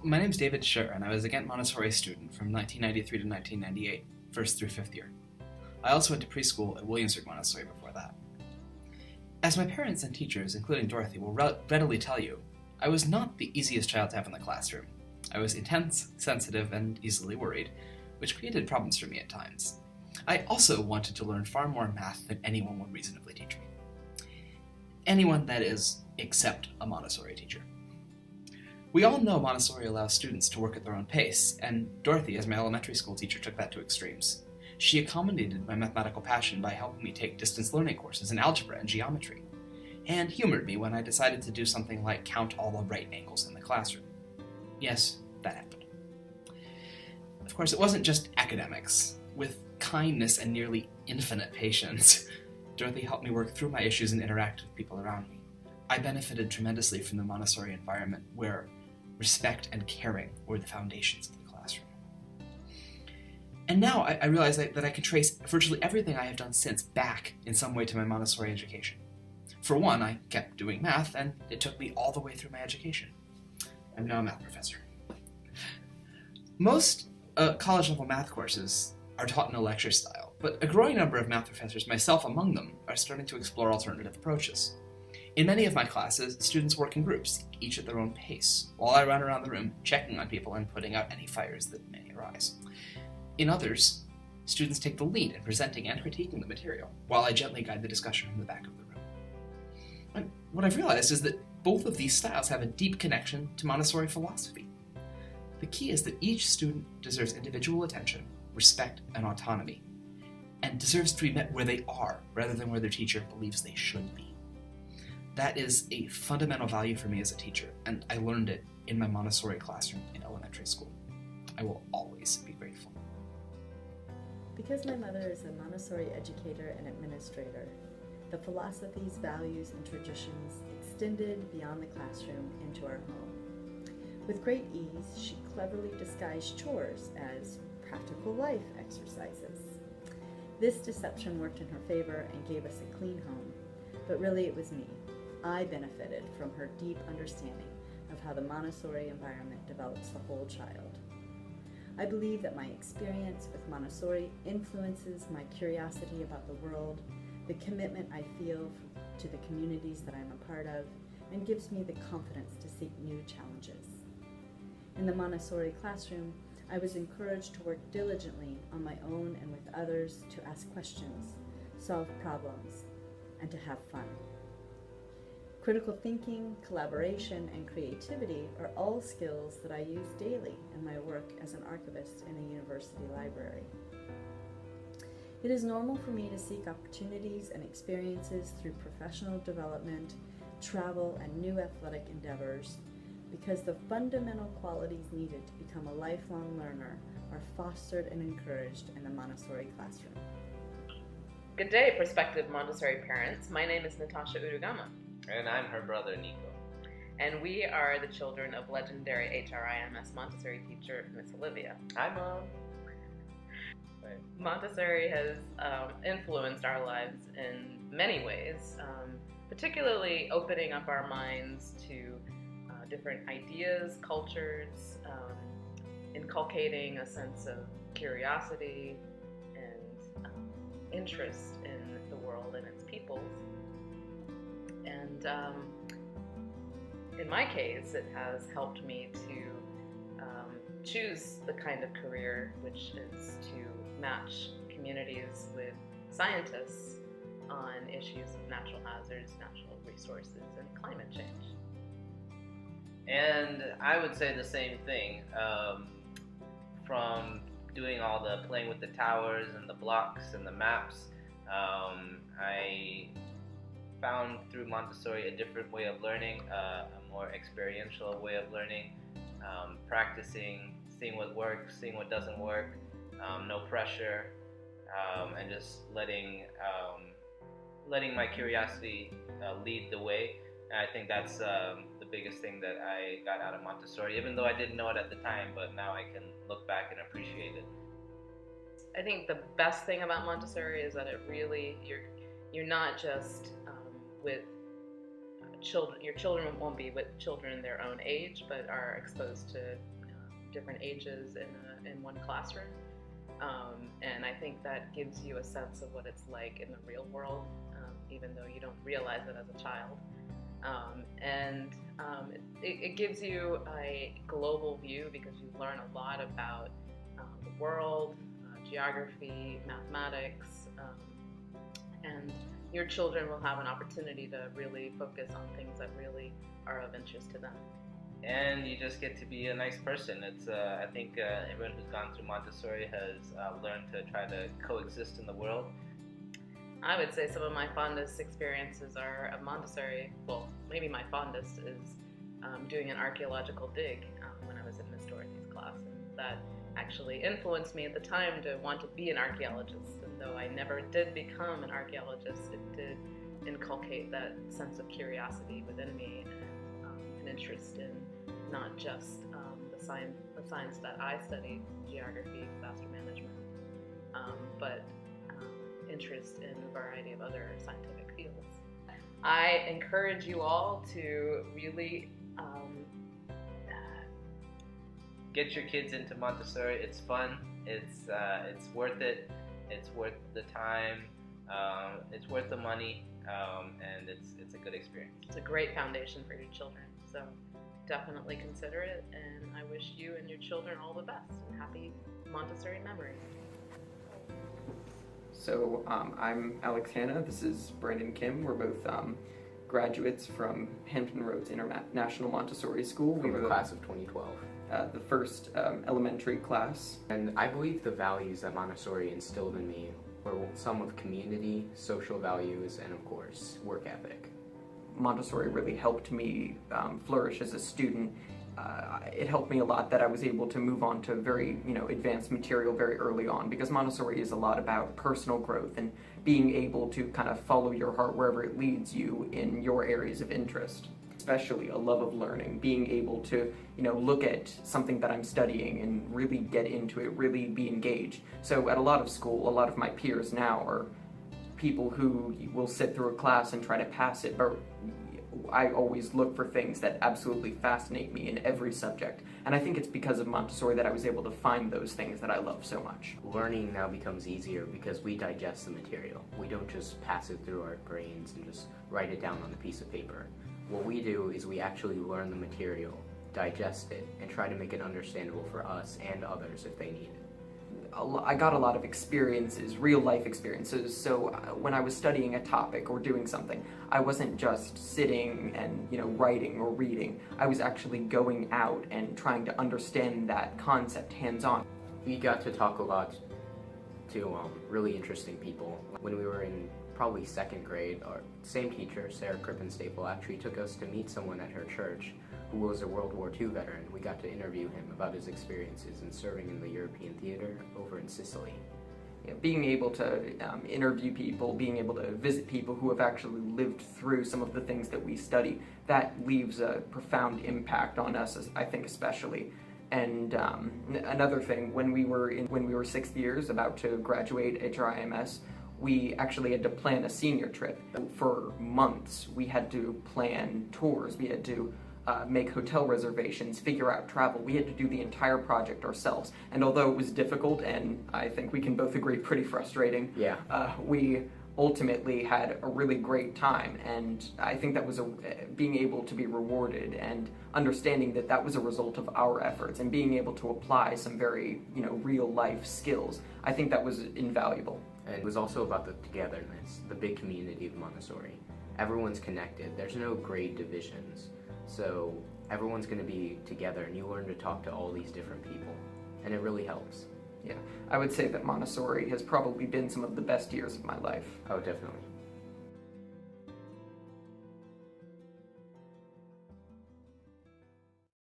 my name's David Scher, and I was a Ghent Montessori student from 1993 to 1998, first through fifth year. I also went to preschool at Williamsburg Montessori before that. As my parents and teachers, including Dorothy, will readily tell you, I was not the easiest child to have in the classroom. I was intense, sensitive, and easily worried, which created problems for me at times. I also wanted to learn far more math than anyone would reasonably teach me. Anyone, that is, except a Montessori teacher. We all know Montessori allows students to work at their own pace, and Dorothy, as my elementary school teacher, took that to extremes. She accommodated my mathematical passion by helping me take distance learning courses in algebra and geometry, and humored me when I decided to do something like count all the right angles in the classroom. Yes, that happened. Of course, it wasn't just academics. With kindness and nearly infinite patience, Dorothy helped me work through my issues and interact with people around me. I benefited tremendously from the Montessori environment, where respect and caring were the foundations of the classroom. And now I realize that I can trace virtually everything I have done since back in some way to my Montessori education. For one, I kept doing math, and it took me all the way through my education. I'm now a math professor. Most college-level math courses are taught in a lecture style, but a growing number of math professors, myself among them, are starting to explore alternative approaches. In many of my classes, students work in groups, each at their own pace, while I run around the room checking on people and putting out any fires that may arise. In others, students take the lead in presenting and critiquing the material, while I gently guide the discussion from the back of the room. And what I've realized is that both of these styles have a deep connection to Montessori philosophy. The key is that each student deserves individual attention, respect, and autonomy, and deserves to be met where they are, rather than where their teacher believes they should be. That is a fundamental value for me as a teacher, and I learned it in my Montessori classroom in elementary school. I will always be grateful. Because my mother is a Montessori educator and administrator, the philosophies, values, and traditions extended beyond the classroom into our home. With great ease, she cleverly disguised chores as practical life exercises. This deception worked in her favor and gave us a clean home, but really it was me. I benefited from her deep understanding of how the Montessori environment develops the whole child. I believe that my experience with Montessori influences my curiosity about the world, the commitment I feel to the communities that I'm a part of, and gives me the confidence to seek new challenges. In the Montessori classroom, I was encouraged to work diligently on my own and with others, to ask questions, solve problems, and to have fun. Critical thinking, collaboration, and creativity are all skills that I use daily in my work as an archivist in a university library. It is normal for me to seek opportunities and experiences through professional development, travel, and new athletic endeavors, because the fundamental qualities needed to become a lifelong learner are fostered and encouraged in the Montessori classroom. Good day, prospective Montessori parents. My name is Natasha Urugama. And I'm her brother, Nico. And we are the children of legendary HRIMS Montessori teacher, Miss Olivia. Hi, Mom. Montessori has influenced our lives in many ways, particularly opening up our minds to different ideas, cultures, inculcating a sense of curiosity and interest in the world and its peoples. And in my case, it has helped me to choose the kind of career which is to match communities with scientists on issues of natural hazards, natural resources, and climate change. And I would say the same thing. From doing all the playing with the towers and the blocks and the maps, I found through Montessori a different way of learning, a more experiential way of learning, practicing, seeing what works, seeing what doesn't work, no pressure, and just letting my curiosity lead the way. And I think that's the biggest thing that I got out of Montessori, even though I didn't know it at the time, but now I can look back and appreciate it. I think the best thing about Montessori is that it really, you're not just with children, your children won't be with children their own age, but are exposed to different ages in one classroom. And I think that gives you a sense of what it's like in the real world, even though you don't realize it as a child. It gives you a global view because you learn a lot about the world, geography, mathematics, and your children will have an opportunity to really focus on things that really are of interest to them. And you just get to be a nice person. It's I think everyone who's gone through Montessori has learned to try to coexist in the world. I would say some of my fondest experiences are of Montessori. Well, maybe my fondest is doing an archaeological dig when I was in Miss Dorothy's class, and that actually influenced me at the time to want to be an archaeologist. And though I never did become an archaeologist, it did inculcate that sense of curiosity within me and an interest in not just the science that I studied, geography, disaster management, but interest in a variety of other scientific fields. I encourage you all to really get your kids into Montessori. It's fun. It's worth it. It's worth the time. It's worth the money, and it's a good experience. It's a great foundation for your children. So definitely consider it, and I wish you and your children all the best and happy Montessori memories. So I'm Alex Hanna, this is Brandon Kim. We're both graduates from Hampton Roads International Montessori School. From the class of 2012. The first elementary class. And I believe the values that Montessori instilled in me were some of community, social values, and of course, work ethic. Montessori really helped me flourish as a student. It helped me a lot that I was able to move on to very, advanced material very early on, because Montessori is a lot about personal growth and being able to kind of follow your heart wherever it leads you in your areas of interest. Especially a love of learning, being able to, look at something that I'm studying and really get into it, really be engaged. So at a lot of school, a lot of my peers now are people who will sit through a class and try to pass it, but I always look for things that absolutely fascinate me in every subject. And I think it's because of Montessori that I was able to find those things that I love so much. Learning now becomes easier because we digest the material. We don't just pass it through our brains and just write it down on a piece of paper. What we do is we actually learn the material, digest it, and try to make it understandable for us and others if they need it. I got a lot of experiences, real life experiences, so when I was studying a topic or doing something, I wasn't just sitting and writing or reading. I was actually going out and trying to understand that concept hands-on. We got to talk a lot to really interesting people. When we were in probably second grade, our same teacher, Sarah Crippen-Staple, actually took us to meet someone at her church who was a World War II veteran. We got to interview him about his experiences in serving in the European theater over in Sicily. Being able to interview people, being able to visit people who have actually lived through some of the things that we study, that leaves a profound impact on us, I think, especially. And another thing, when we were sixth years, about to graduate HRIMS, we actually had to plan a senior trip. For months, we had to plan tours. We had to make hotel reservations, figure out travel. We had to do the entire project ourselves. And although it was difficult, and I think we can both agree pretty frustrating, we ultimately had a really great time. And I think that was being able to be rewarded and understanding that that was a result of our efforts and being able to apply some very, real life skills. I think that was invaluable. And it was also about the togetherness, the big community of Montessori. Everyone's connected. There's no grade divisions. So everyone's going to be together, and you learn to talk to all these different people, and it really helps. Yeah, I would say that Montessori has probably been some of the best years of my life. Oh, definitely.